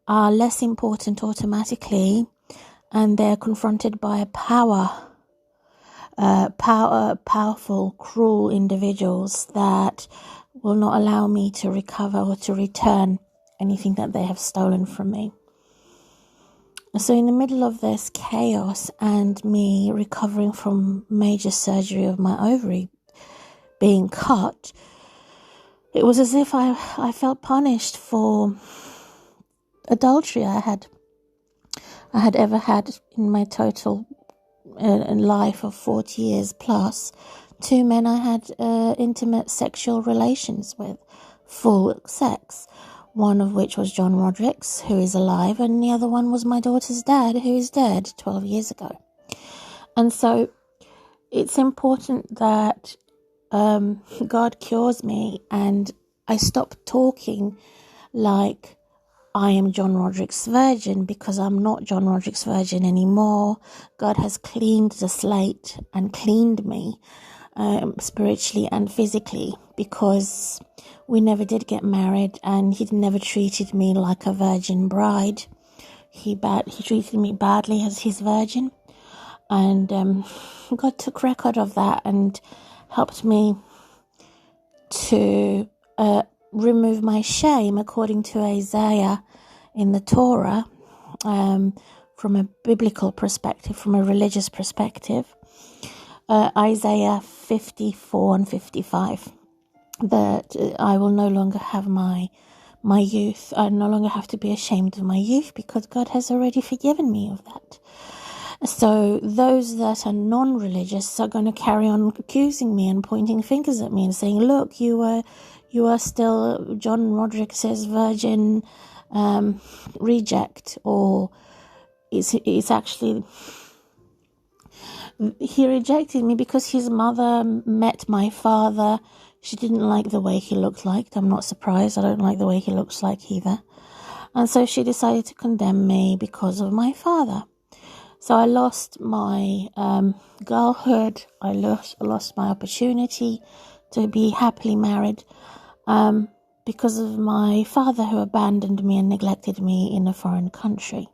are less important automatically, and they're confronted by a powerful, cruel individuals that will not allow me to recover or to return anything that they have stolen from me. So in the middle of this chaos and me recovering from major surgery of my ovary being cut, it was as if I felt punished for adultery I had ever had in my total life of 40 years plus. 2 men I had intimate sexual relations with, full sex. One of which was John Roderick's, who is alive, and the other one was my daughter's dad, who is dead 12 years ago. And so it's important that God cures me, and I stop talking like I am John Roderick's virgin, because I'm not John Roderick's virgin anymore. God has cleaned the slate and cleaned me spiritually and physically, because we never did get married, and he never treated me like a virgin bride. He treated me badly as his virgin, and God took record of that and helped me to remove my shame, according to Isaiah in the Torah, from a biblical perspective, from a religious perspective. Isaiah 54 and 55, that I will no longer have my youth. I no longer have to be ashamed of my youth, because God has already forgiven me of that. So those that are non-religious are going to carry on accusing me and pointing fingers at me and saying, look, you are still John Roderick says virgin reject, or it's actually he rejected me because his mother met my father. She didn't like the way he looked like. I'm not surprised. I don't like the way he looks like either. And so she decided to condemn me because of my father. So I lost my girlhood. I lost my opportunity to be happily married because of my father, who abandoned me and neglected me in a foreign country.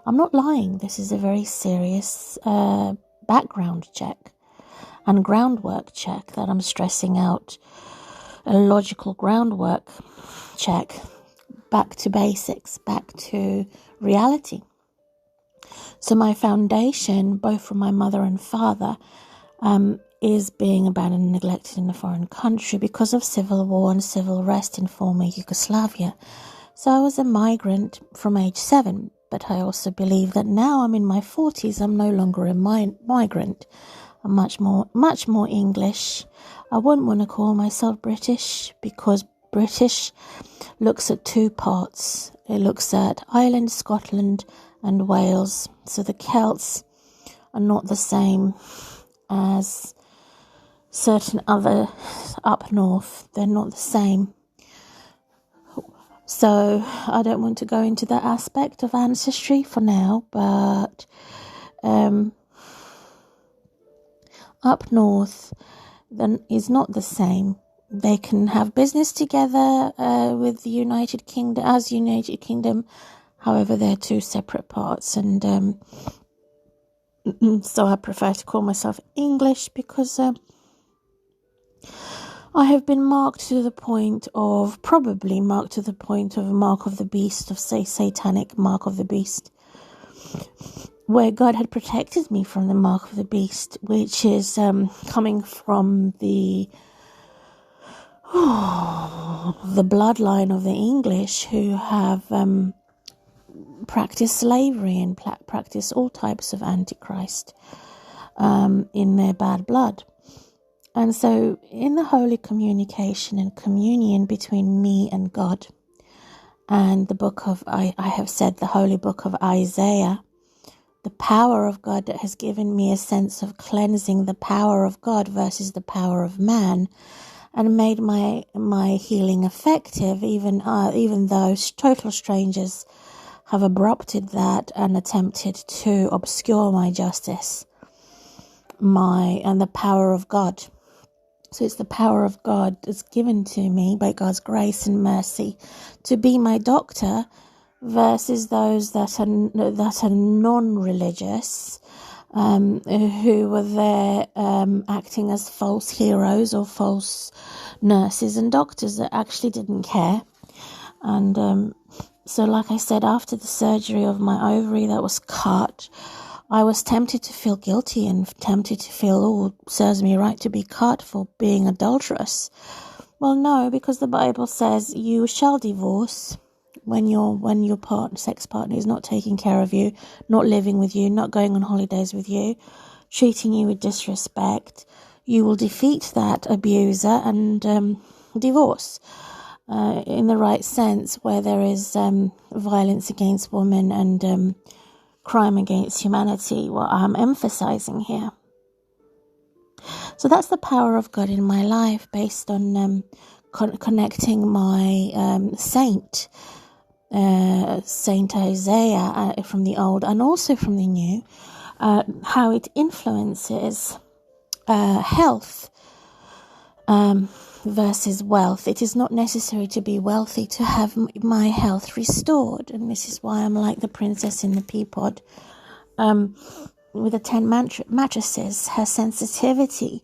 I'm not lying. This is a very serious background check and groundwork check that I'm stressing out. A logical groundwork check, back to basics, back to reality. So my foundation, both from my mother and father, is being abandoned and neglected in a foreign country because of civil war and civil unrest in former Yugoslavia. So I was a migrant from age 7, but I also believe that now I'm in my 40s, I'm no longer a migrant. I'm much more English. I wouldn't want to call myself British, because British looks at 2 parts. It looks at Ireland, Scotland and Wales. So the Celts are not the same as certain other up north. They're not the same. So I don't want to go into that aspect of ancestry for now, but up north then is not the same. They can have business together with the United Kingdom. However, they're 2 separate parts, and so I prefer to call myself English, because I have been marked to the point of a mark of the beast, of satanic mark of the beast, where God had protected me from the mark of the beast, which is coming from the bloodline of the English, who have practiced slavery and practiced all types of antichrist in their bad blood. And so in the holy communication and communion between me and God, and the book of, I have said, the holy book of Isaiah, the power of God that has given me a sense of cleansing the power of God versus the power of man, and made my healing effective, even though total strangers have abrupted that and attempted to obscure my justice, and the power of God. So it's the power of God that's given to me by God's grace and mercy to be my doctor, versus those that are non-religious, who were there acting as false heroes or false nurses and doctors that actually didn't care. And so, like I said, after the surgery of my ovary that was cut, I was tempted to feel guilty and tempted to feel, oh, serves me right to be cut for being adulterous. Well, no, because the Bible says you shall divorce when your sex partner is not taking care of you, not living with you, not going on holidays with you, treating you with disrespect. You will defeat that abuser and divorce. In the right sense, where there is violence against women and crime against humanity, what I'm emphasizing here. So that's the power of God in my life, based on connecting my saint Isaiah from the Old and also from the New, how it influences health versus wealth. It is not necessary to be wealthy to have my health restored, and this is why I'm like the princess in the pea pod. With the 10 mattresses, her sensitivity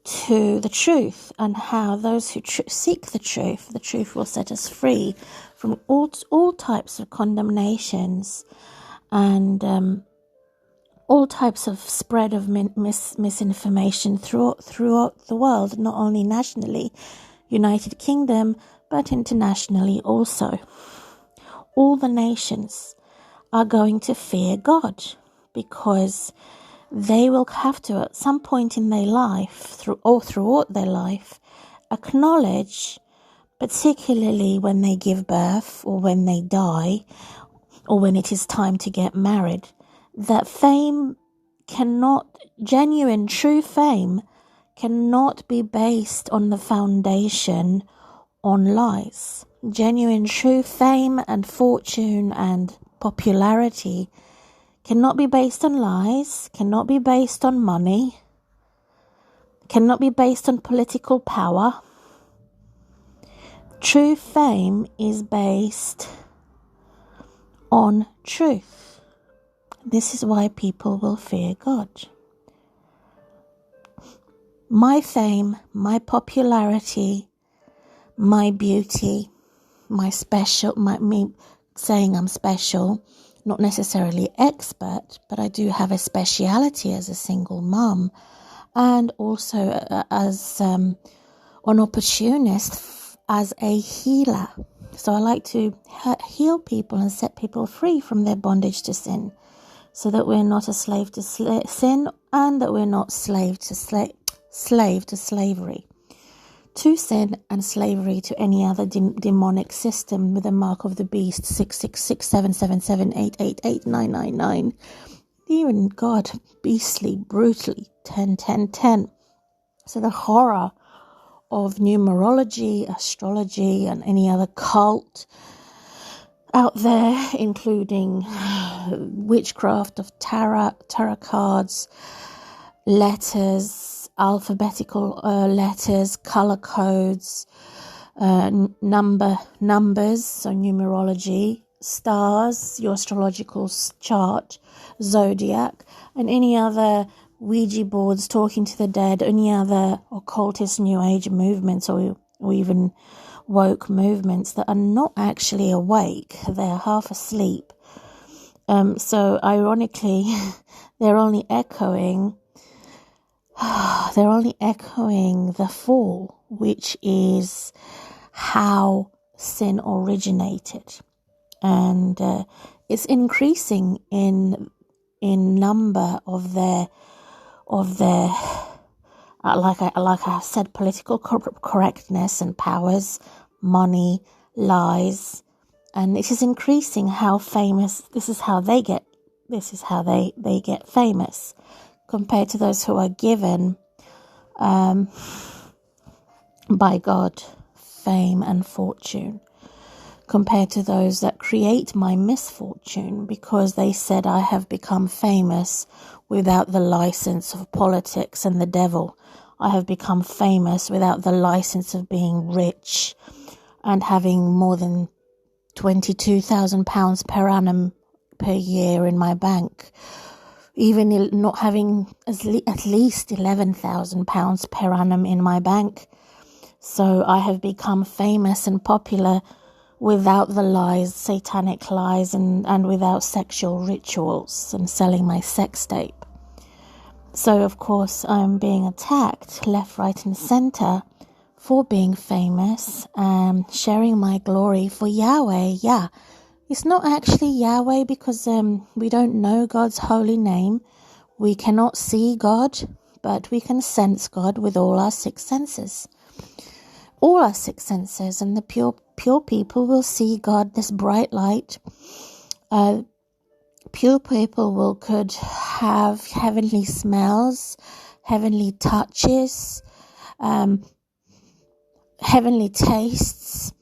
to the truth, and how those who seek the truth will set us free from all types of condemnations and all types of spread of misinformation throughout the world, not only nationally, United Kingdom, but internationally also. All the nations are going to fear God, because they will have to, at some point in their life, throughout their life, acknowledge, particularly when they give birth or when they die or when it is time to get married, that genuine, true fame cannot be based on the foundation on lies. Genuine, true fame and fortune and popularity cannot be based on lies, cannot be based on money, cannot be based on political power. True fame is based on truth. This is why people will fear God. My fame, my popularity, my beauty, my special, me saying I'm special, not necessarily expert, but I do have a speciality as a single mum, and also as an opportunist, as a healer. So I like to heal people and set people free from their bondage to sin, so that we're not a slave to sin, and that we're not slave to slavery, to sin and slavery to any other demonic system with the mark of the beast 6667778888999. Even God, beastly, brutally 101010. So the horror of numerology, astrology, and any other cult out there, including witchcraft of tarot cards, letters, alphabetical letters, color codes, numbers, so numerology, stars, your astrological chart, zodiac, and any other Ouija boards, talking to the dead, any other occultist new age movements, or even woke movements that are not actually awake, they're half asleep. So ironically, they're only echoing the fall, which is how sin originated, and it's increasing in number of their like I said, political correctness and powers, money, lies, and it is increasing how famous. This is how they get famous, compared to those who are given by God fame and fortune, compared to those that create my misfortune, because they said I have become famous without the license of politics and the devil. I have become famous without the license of being rich and having more than £22,000 per annum per year in my bank, even not having at least £11,000 per annum in my bank. So I have become famous and popular without the lies, satanic lies, and without sexual rituals and selling my sex tape. So, of course, I'm being attacked left, right and centre for being famous and sharing my glory for Yahweh. Yeah, it's not actually Yahweh because we don't know God's holy name. We cannot see God, but we can sense God with all our six senses. All our six senses, and the pure people will see God, this bright light. Pure people could have heavenly smells, heavenly touches, heavenly tastes,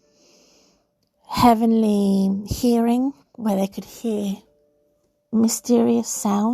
heavenly hearing, where they could hear mysterious sounds.